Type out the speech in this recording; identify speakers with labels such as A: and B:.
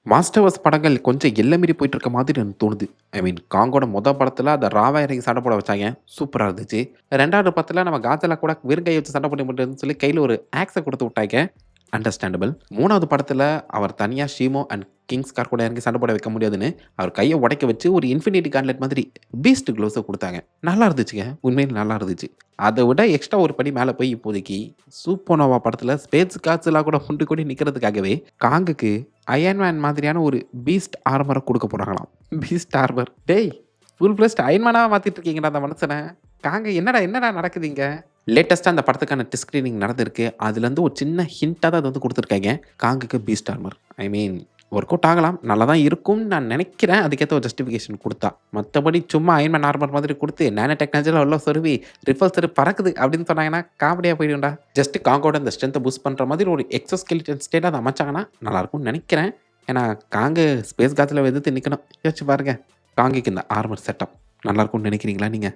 A: Masters படங்கள் கொஞ்சம் எல்லை மீறி போயிட்டு இருக்க மாதிரி எனக்கு தோணுது. காங்கோட படத்துல அத ராவா இறங்கி சண்டை போட வச்சாங்க. சூப்பரா இருந்துச்சு. 2வது படத்துல நம்ம காட்ஸில்லா கூட வெறும் கைய வச்சு சண்டை போட முடியாதுன்னு சொல்லி கையில ஒரு ஆக்ஸ குடுத்து விட்டாய்ங்க. அண்டர்ஸ்டாண்டபிள். 3வது படத்துல அவர் தனியா ஷீமோ அண்ட் கிங்ஸ்கார் கூட இறங்கி சண்டை போட வைக்க முடியாதுன்னு, அவர் கைய உடைக்க வச்சு ஒரு இன்ஃபினிட்டி கான்ட்லெட் மாதிரி பீஸ்ட் க்ளோவ்ஸ குடுத்தாங்க. நல்லா இருந்துச்சுங்க. உண்மையிலே நல்லா இருந்துச்சு. அத விட எக்ஸ்ட்ரா ஒரு படி மேல போய் இப்போதைக்கு சூப்பர்னோவா படத்துல ஸ்பேஸ் காட்ஸில்லா கூட முண்டு கூடி நிக்கிறதுக்காகவே காங்குக்கு அயர்ன் மேன் மாதிரியான ஒரு பீஸ்ட் ஆர்மர குடுக்க போறாங்களாம். பீஸ்ட் ஆர்மர். டேய்! ஃபுல் ஃபிளெட்ஜ்ட் அயர்ன் மேனா மாத்திட்டு இருக்கீங்கடா அந்த மனுஷன. காங்க என்னடா என்னடா நடக்குது இங்க? லேட்டஸ்ட்டா அந்த படத்துக்கான டெஸ்ட் ஸ்கிரீனிங் நடந்திருக்கு. அதுலருந்து ஒரு சின்ன ஹிண்ட்டா தான் அது வந்து குடுத்துருக்காய்ங்க. காங்குக்கு பீஸ்ட் ஆர்மர். ஐ மீன் ஒர்க் அவுட் ஆகலாம். நல்லா தான் இருக்கும்னு நான் நெனைக்கிறேன். அதுக்கேத்த ஒரு ஜஸ்டிஃபிகேஷன் குடுத்தா. மத்தபடி சும்மா அயர்ன் மேன் ஆர்மர் மாதிரி குடுத்து, நானோ டெக்னாலஜில உள்ள சொருவி ரிப்பல்சர் பறக்குது அப்படின்னு சொன்னாங்கன்னா, காமெடியா போயிடும்டா. ஜஸ்ட் காங்கோட இந்த ஸ்ட்ரென்த்த பூஸ்ட் பண்ற மாதிரி ஒரு எக்ஸோஸ்கெலிட்டன் ஸ்டேட் அத அமைச்சாங்கன்னா, நல்லாருக்கும்னு நெனைக்கிறேன். ஏன்னா, காங்கு ஸ்பேஸ் காட்ஸில்லாவ எதிர்த்து நிக்கணும். யோசிச்சு பாருங்க. காங்குக்கு இந்த ஆர்மர் செட்டப் நல்லாருக்கும்னு நெனைக்கிறீங்களா நீங்க?